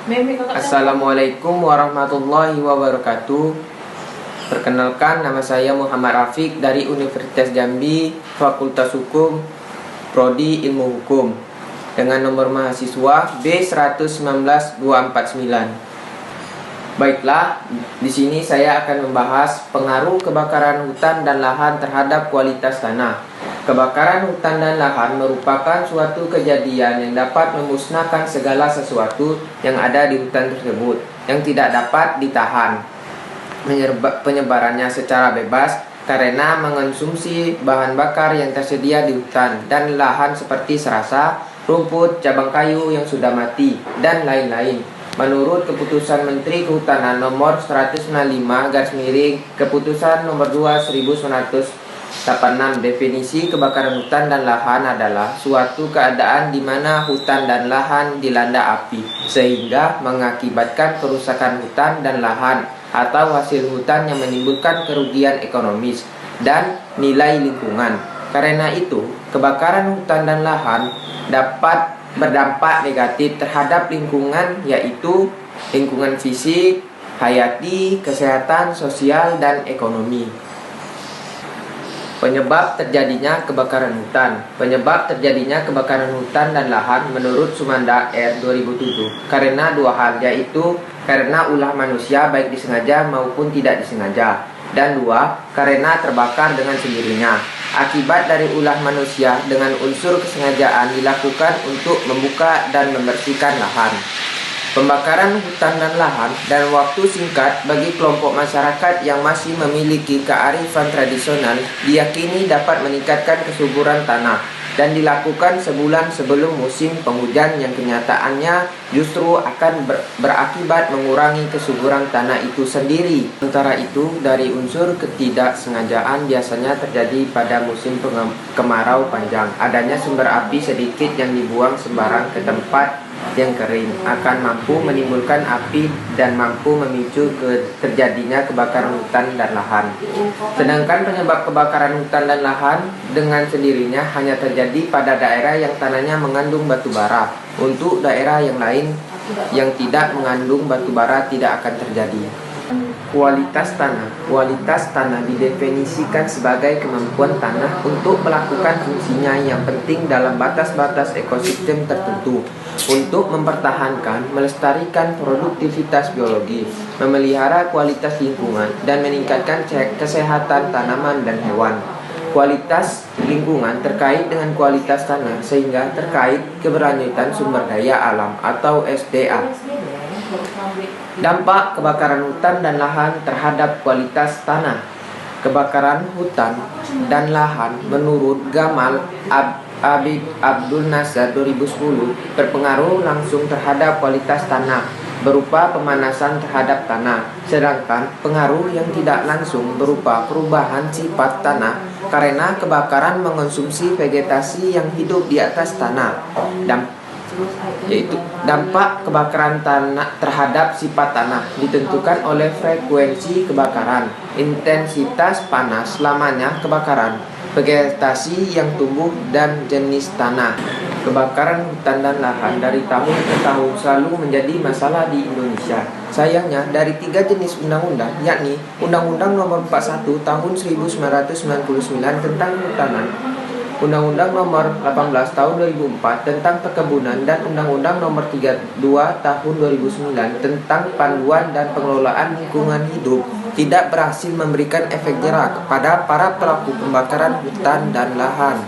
Assalamualaikum warahmatullahi wabarakatuh. Perkenalkan, nama saya Muhammad Rafiq dari Universitas Jambi, Fakultas Hukum, Prodi Ilmu Hukum, dengan nomor mahasiswa B119249. Baiklah, di sini saya akan membahas pengaruh kebakaran hutan dan lahan terhadap kualitas tanah. Kebakaran hutan dan lahan merupakan suatu kejadian yang dapat memusnahkan segala sesuatu yang ada di hutan tersebut yang tidak dapat ditahan penyebarannya secara bebas karena mengonsumsi bahan bakar yang tersedia di hutan dan lahan seperti serasa, rumput, cabang kayu yang sudah mati, dan lain-lain. Menurut Keputusan Menteri Kehutanan Nomor 195 Keputusan Nomor 2 1986, definisi kebakaran hutan dan lahan adalah suatu keadaan di mana hutan dan lahan dilanda api sehingga mengakibatkan kerusakan hutan dan lahan atau hasil hutan yang menimbulkan kerugian ekonomis dan nilai lingkungan. Karena itu, kebakaran hutan dan lahan dapat berdampak negatif terhadap lingkungan, yaitu lingkungan fisik, hayati, kesehatan, sosial, dan ekonomi. Penyebab terjadinya kebakaran hutan. Penyebab terjadinya kebakaran hutan dan lahan menurut Sumanda R 2007 karena dua hal, yaitu karena ulah manusia baik disengaja maupun tidak disengaja, dan dua, karena terbakar dengan sendirinya. Akibat dari ulah manusia dengan unsur kesengajaan dilakukan untuk membuka dan membersihkan lahan. Pembakaran hutan dan lahan dalam waktu singkat bagi kelompok masyarakat yang masih memiliki kearifan tradisional diyakini dapat meningkatkan kesuburan tanah dan dilakukan sebulan sebelum musim penghujan yang kenyataannya justru akan berakibat mengurangi kesuburan tanah itu sendiri. Sementara itu, dari unsur ketidaksengajaan biasanya terjadi pada musim kemarau panjang. Adanya sumber api sedikit yang dibuang sembarang ke tempat yang kering akan mampu menimbulkan api dan mampu memicu terjadinya kebakaran hutan dan lahan. Sedangkan penyebab kebakaran hutan dan lahan dengan sendirinya hanya terjadi pada daerah yang tanahnya mengandung batu bara. Untuk daerah yang lain yang tidak mengandung batu bara tidak akan terjadi. Kualitas tanah. Kualitas tanah didefinisikan sebagai kemampuan tanah untuk melakukan fungsinya yang penting dalam batas-batas ekosistem tertentu, untuk mempertahankan, melestarikan produktivitas biologi, memelihara kualitas lingkungan, dan meningkatkan kesehatan tanaman dan hewan. Kualitas lingkungan terkait dengan kualitas tanah sehingga terkait keberlanjutan sumber daya alam atau SDA. Dampak kebakaran hutan dan lahan terhadap kualitas tanah. Kebakaran hutan dan lahan menurut Gamal Abdul Nasser 2010 berpengaruh langsung terhadap kualitas tanah berupa pemanasan terhadap tanah, sedangkan pengaruh yang tidak langsung berupa perubahan sifat tanah karena kebakaran mengonsumsi vegetasi yang hidup di atas tanah, yaitu dampak kebakaran tanah terhadap sifat tanah ditentukan oleh frekuensi kebakaran, intensitas panas, lamanya kebakaran, vegetasi yang tumbuh, dan jenis tanah. Kebakaran hutan dan lahan dari tahun ke tahun selalu menjadi masalah di Indonesia. Sayangnya, dari 3 jenis undang-undang, yakni Undang-Undang Nomor 41 Tahun 1999 tentang Kehutanan, Undang-Undang Nomor 18 Tahun 2004 tentang Perkebunan, dan Undang-Undang Nomor 32 Tahun 2009 tentang Panduan dan Pengelolaan Lingkungan Hidup, tidak berhasil memberikan efek jera kepada para pelaku pembakaran hutan dan lahan.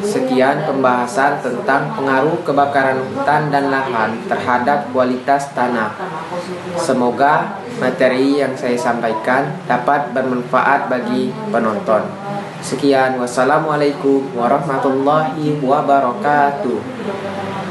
Sekian pembahasan tentang pengaruh kebakaran hutan dan lahan terhadap kualitas tanah. Semoga materi yang saya sampaikan dapat bermanfaat bagi penonton. Sekian, wassalamualaikum warahmatullahi wabarakatuh.